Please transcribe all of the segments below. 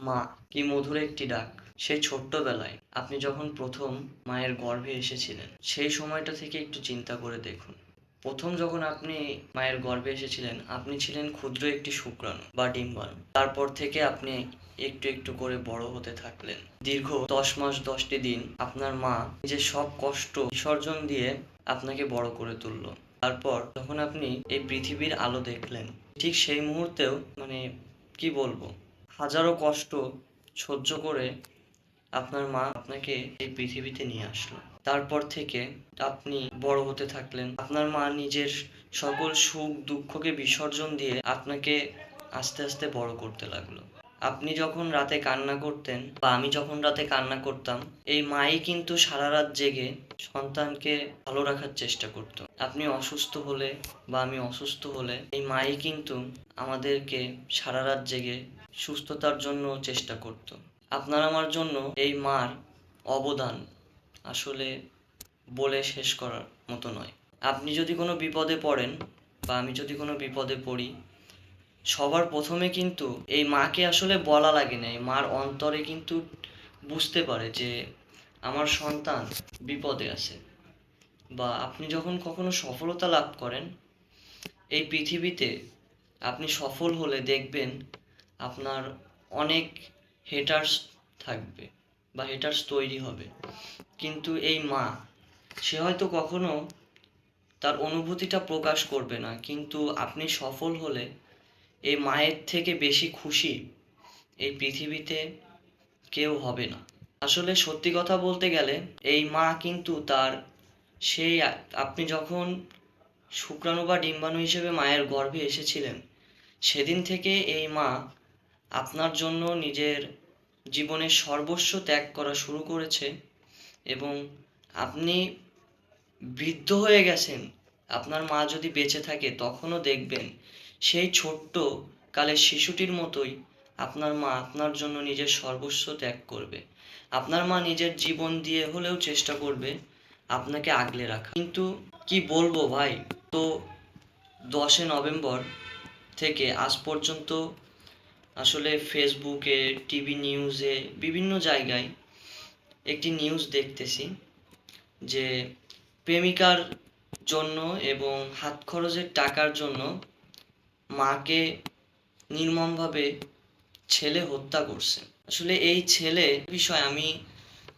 মা, কি মধুর একটি ডাক। সেই ছোট্টবেলায় আপনি যখন প্রথম মায়ের গর্ভে এসেছিলেন, সেই সময়টা থেকে একটু চিন্তা করে দেখুন। প্রথম যখন আপনি মায়ের গর্ভে এসেছিলেন, আপনি ছিলেন ক্ষুদ্র একটি শুক্রাণু বা ডিম্বাণু। তারপর থেকে আপনি একটু একটু করে বড় হতে থাকলেন। দীর্ঘ 10 মাস 10টি দিন আপনার মা নিজের সব কষ্ট বিসর্জন দিয়ে আপনাকে বড় করে তুললো। তারপর যখন আপনি এই পৃথিবীর আলো দেখলেন, ঠিক সেই মুহূর্তেও কি বলবো, হাজারো কষ্ট সহ্য করে আপনার মা আপনাকে এই পৃথিবীতে নিয়ে আসলো। তারপর থেকে আপনি বড় হতে থাকলেন। আপনার মা নিজের সকল সুখ দুঃখকে বিসর্জন দিয়ে আপনাকে আস্তে আস্তে বড় করতে লাগলো। আপনি যখন রাতে কান্না করতেন বা আমি যখন রাতে কান্না করতাম, এই মাই কিন্তু সারা রাত জেগে সন্তানকে ভালো রাখার চেষ্টা করতো। আপনি অসুস্থ হলে বা আমি অসুস্থ হলে এই মাই কিন্তু আমাদেরকে সারা রাত জেগে সুস্থতার জন্য চেষ্টা করতো। আপনার আমার জন্য এই মার অবদান আসলে বলে শেষ করার মতো নয়। আপনি যদি কোনো বিপদে পড়েন বা আমি যদি কোনো বিপদে পড়ি, সবার প্রথমে কিন্তু এই মাকে আসলে বলা লাগে না, এই মার অন্তরে কিন্তু বুঝতে পারে যে আমার সন্তান বিপদে আছে। বা আপনি যখন কখনো সফলতা লাভ করেন এই পৃথিবীতে, আপনি সফল হলে দেখবেন আপনার অনেক হেটার্স থাকবে বা হেটার্স তৈরি হবে। কিন্তু এই মা, সে হয়তো কখনো তার অনুভূতিটা প্রকাশ করবে না, কিন্তু আপনি সফল হলে এই মায়ের থেকে বেশি খুশি এই পৃথিবীতে কেউ হবে না। আসলে সত্যি কথা বলতে গেলে এই মা কিন্তু তার সেই আপনি যখন শুক্রাণু বা ডিম্বাণু হিসেবে মায়ের গর্ভে এসেছিলেন, সেদিন থেকে এই মা আপনার জন্য নিজের জীবনের সর্বস্ব ত্যাগ করা শুরু করেছে। এবং আপনি বৃদ্ধ হয়ে গেছেন, আপনার মা যদি বেঁচে থাকে তখনও দেখবেন সেই ছোট্ট কালের শিশুটির মতোই আপনার মা আপনার জন্য নিজের সর্বস্ব ত্যাগ করবে। আপনার মা নিজের জীবন দিয়ে হলেও চেষ্টা করবে আপনাকে আগলে রাখা। কিন্তু কি বলবো ভাই, তো 10 নভেম্বর থেকে আজ পর্যন্ত আসলে ফেসবুকে, টিভি নিউজে, বিভিন্ন জায়গায় একটি নিউজ দেখতেছি যে প্রেমিকার জন্য এবং হাত খরচের টাকার জন্য মাকে নির্মমভাবে ছেলে হত্যা করছে। আসলে এই ছেলে বিষয়ে আমি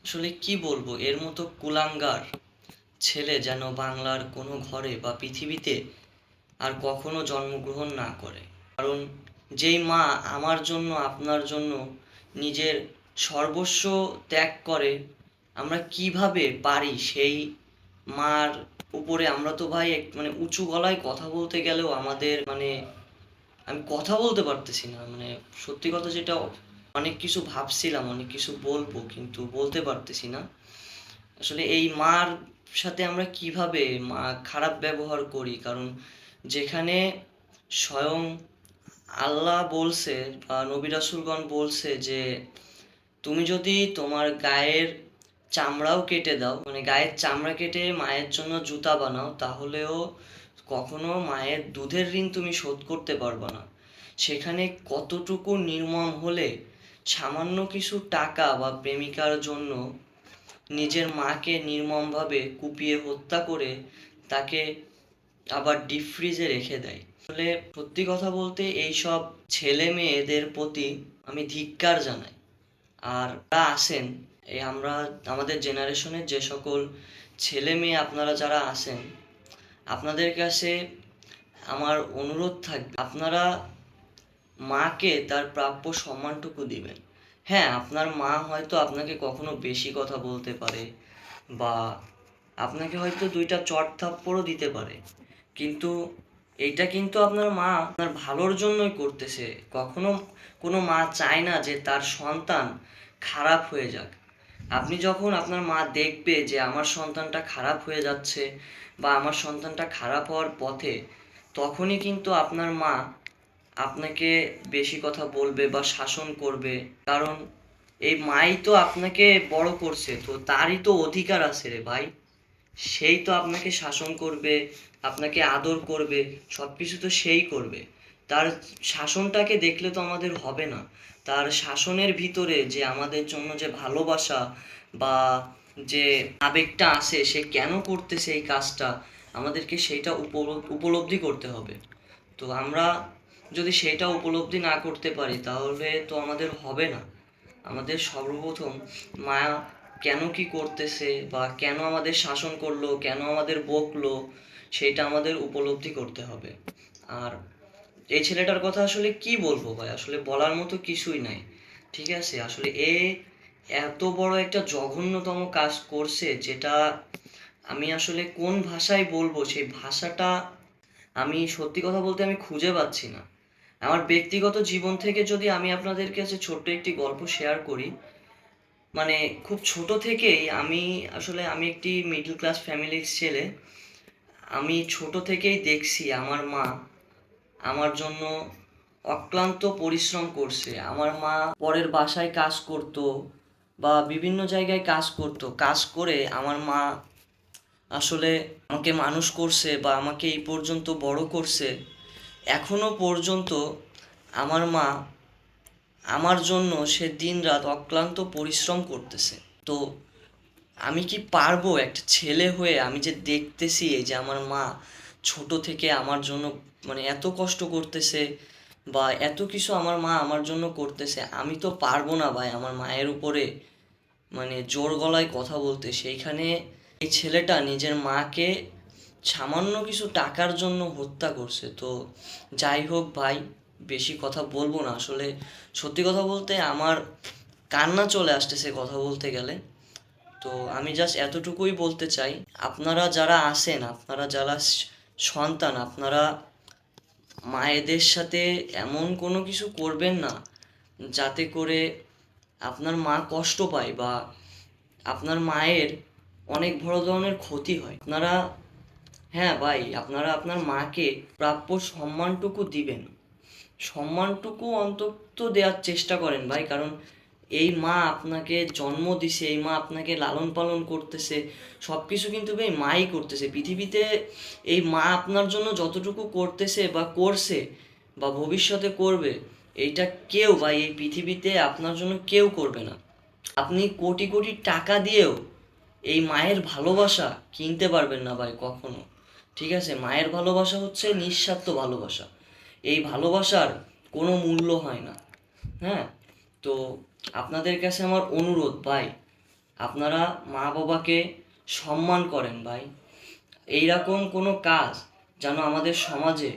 আসলে কি বলবো, এর মতো কুলাঙ্গার ছেলে যেন বাংলার কোনো ঘরে বা পৃথিবীতে আর কখনো জন্মগ্রহণ না করে। কারণ যেই মা আমার জন্য আপনার জন্য নিজের সর্বস্ব ত্যাগ করে, আমরা কিভাবে পারি সেই মার উপরে? আমরা তো ভাই উঁচু গলায় কথা বলতে গেলেও আমাদের আমি কথা বলতে পারতেছি না। সত্যি কথা যেটা, অনেক কিছু ভাবছিলাম, অনেক কিছু বলবো কিন্তু বলতে পারতেছি না। আসলে এই মার সাথে আমরা কিভাবে খারাপ ব্যবহার করি। কারণ যেখানে স্বয়ং আল্লাহ বলছে বা নবী রাসূলগণ বলছে যে তুমি যদি তোমার গায়ের চামড়াও কেটে দাও, গায়ের চামড়া কেটে মায়ের জন্য জুতা বানাও, তাহলেও কখনো মায়ের দুধের ঋণ তুমি শোধ করতে পারবে না। সেখানে কতটুকু নির্মম হলে সামান্য কিছু টাকা বা প্রেমিকার জন্য নিজের মাকে নির্মমভাবে কুপিয়ে হত্যা করে তাকে আবার ডিপ ফ্রিজে রেখে দেয়। আসলে সত্যি কথা বলতে এইসব ছেলে মেয়েদের প্রতি আমি ধিক্কার জানাই। আর যারা আছেন, আমরা আমাদের জেনারেশনের যে সকল ছেলে মেয়ে আপনারা যারা আছেন, আপনাদের কাছে আমার অনুরোধ থাকবে আপনারা মাকে তার প্রাপ্য সম্মানটুকু দিবেন। হ্যাঁ, আপনার মা হয়তো আপনাকে কখনো বেশি কথা বলতে পারে বা আপনাকে হয়তো 2টা চড় থাপ্পড়ও দিতে পারে, কিন্তু এইটা কিন্তু আপনার মা আপনার ভালোর জন্যই করতেছে। কখনো কোনো মা চায় না যে তার সন্তান খারাপ হয়ে যাক। আপনি যখন আপনার মা দেখবে যে আমার সন্তানটা খারাপ হয়ে যাচ্ছে বা আমার সন্তানটা খারাপ হওয়ার পথে, তখনই কিন্তু আপনার মা আপনাকে বেশি কথা বলবে বা শাসন করবে। কারণ এই মাই তো আপনাকে বড় করছে, তো তারই তো অধিকার আছে রে ভাই। সেই তো আপনাকে শাসন করবে, আপনাকে আদর করবে, সব কিছু তো সেই করবে। তার শাসনটাকে দেখলে তো আমাদের হবে না। তার শাসনের ভিতরে যে আমাদের জন্য যে ভালোবাসা বা যে আবেগটা আসে, সে কেন করতেছে এই কাজটা, আমাদেরকে সেইটা উপলব্ধি করতে হবে। তো আমরা যদি সেটা উপলব্ধি না করতে পারি তাহলে তো আমাদের হবে না। আমাদের সর্বপ্রথম মায়া কেন কি করতেছে বা কেন আমাদের শাসন করলো, কেন আমাদের বকলো, সেটা আমাদের উপলব্ধি করতে হবে। আর এই ছেলেটার কথা আসলে কি বলবো ভাই, আসলে বলার মতো কিছুই নাই। ঠিক আছে, আসলে এত বড় একটা জঘন্যতম কাজ করছে, যেটা আমি আসলে কোন ভাষায় বলবো, সেই ভাষাটা আমি সত্যি কথা বলতে আমি খুঁজে পাচ্ছি না। আমার ব্যক্তিগত জীবন থেকে যদি আমি আপনাদের কাছে ছোট্ট একটি গল্প শেয়ার করি, মানে খুব ছোট থেকেই আমি একটি মিডল ক্লাস ফ্যামিলির ছেলে। আমি ছোট থেকেই দেখছি আমার মা আমার জন্য অক্লান্ত পরিশ্রম করছে। আমার মা পরের বাসায় কাজ করতো বা বিভিন্ন জায়গায় কাজ করতো, কাজ করে আমার মা আসলে আমাকে মানুষ করছে বা আমাকে এই পর্যন্ত বড় করছে। এখনো পর্যন্ত আমার মা আমার জন্য সে দিনরাত অক্লান্ত পরিশ্রম করতেছে। তো আমি কি পারবো একটা ছেলে হয়ে, আমি যে দেখতেছি এই যে আমার মা ছোট থেকে আমার জন্য মানে এত কষ্ট করতেছে বা এত কিছু আমার মা আমার জন্য করতেছে, আমি তো পারবো না ভাই আমার মায়ের উপরে মানে জোর গলায় কথা বলতে। সেইখানে এই ছেলেটা নিজের মাকে সামান্য কিছু টাকার জন্য হত্যা করছে। তো যাই হোক ভাই, বেশি কথা বলবো না। আসলে সত্যি কথা বলতে আমার কান্না চলে আসতেছে কথা বলতে গেলে। তো আমি জাস্ট এতটুকুই বলতে চাই, আপনারা যারা আছেন, আপনারা যারা সন্তান, আপনারা মায়েদের সাথে এমন কোনো কিছু করবেন না যাতে করে আপনার মা কষ্ট পায় বা আপনার মায়ের অনেক বড় ধরনের ক্ষতি হয়। আপনারা, হ্যাঁ ভাই, আপনারা আপনার মাকে প্রাপ্য সম্মানটুকু দিবেন, সম্মানটুকু অন্তত দেওয়ার চেষ্টা করেন ভাই। কারণ এই মা আপনাকে জন্ম দিছে, এই মা আপনাকে লালন পালন করতেছে, সব কিছু কিন্তু ভাই মাই করতেছে পৃথিবীতে। এই মা আপনার জন্য যতটুকু করতেছে বা করছে বা ভবিষ্যতে করবে, এইটা কেউ ভাই এই পৃথিবীতে আপনার জন্য কেউ করবে না। আপনি কোটি কোটি টাকা দিয়েও এই মায়ের ভালোবাসা কিনতে পারবেন না ভাই কখনো। ঠিক আছে, মায়ের ভালোবাসা হচ্ছে নিঃস্বার্থ ভালোবাসা। এই ভালোবাসার কোনো মূল্য হয় না। হ্যাঁ, তো আপনাদের কাছে আমার অনুরোধ ভাই, আপনারা মা বাবাকে সম্মান করেন ভাই। এইরকম কোনো কাজ যেন আমাদের সমাজে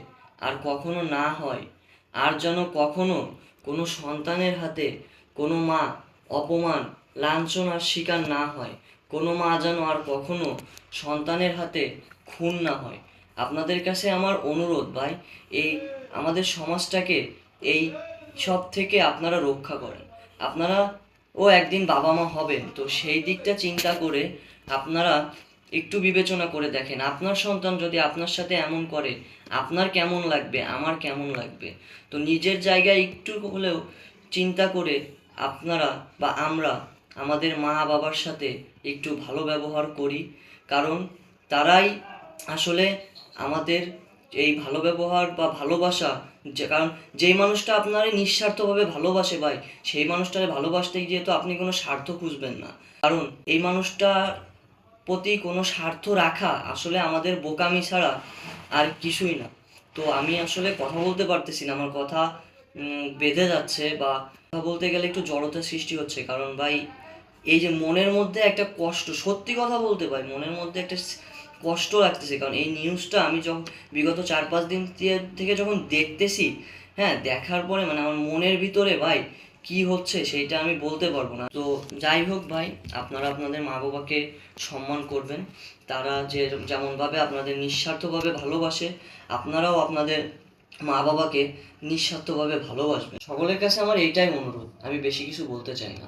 আর কখনো না হয়। আর যেন কখনো কোনো সন্তানের হাতে কোনো মা অপমান লাঞ্ছনার শিকার না হয়। কোনো মা যেন আর কখনো সন্তানের হাতে খুন না হয়। আপনাদের কাছে আমার অনুরোধ ভাই, এই আমাদের সমাজটাকে এই সব থেকে আপনারা রক্ষা করেন। আপনারা একদিন বাবা মা হবেন, তো সেই দিকটা চিন্তা করে আপনারা একটু বিবেচনা করে দেখেন, আপনার সন্তান যদি আপনার সাথে এমন করে আপনার কেমন লাগবে, আমার কেমন লাগবে। তো নিজের জায়গায় একটু হলেও চিন্তা করে আপনারা বা আমরা আমাদের মা বাবার সাথে একটু ভালো ব্যবহার করি। কারণ তারাই আসলে আমাদের এই ভালো ব্যবহার বা ভালোবাসা, যে কারণ যেই মানুষটা আপনারে নিঃস্বার্থভাবে ভালোবাসে ভাই, সেই মানুষটারে ভালোবাসতে গিয়ে তো আপনি কোনো স্বার্থ খুঁজবেন না। কারণ এই মানুষটার প্রতি কোনো স্বার্থ রাখা আসলে আমাদের বোকামি ছাড়া আর কিছুই না। তো আমি আসলে কথা বলতে পারতেছি না, আমার কথা বেঁধে যাচ্ছে বা কথা বলতে গেলে একটু জড়তা সৃষ্টি হচ্ছে। কারণ ভাই এই যে মনের মধ্যে একটা কষ্ট, সত্যি কথা বলতে ভাই মনের মধ্যে একটা কষ্ট লাগতেছে। কারণ এই নিউজটা আমি যখন বিগত 4-5 দিন থেকে যখন দেখতেছি, হ্যাঁ, দেখার পরে মানে আমার মনের ভিতরে ভাই কি হচ্ছে সেইটা আমি বলতে পারবো না। তো যাই হোক ভাই, আপনারা আপনাদের মা বাবাকে সম্মান করবেন। তারা যেমনভাবে আপনাদের নিঃস্বার্থভাবে ভালোবাসে, আপনারাও আপনাদের মা বাবাকে নিঃস্বার্থভাবে ভালোবাসবেন। সকলের কাছে আমার এইটাই অনুরোধ, আমি বেশি কিছু বলতে চাই না।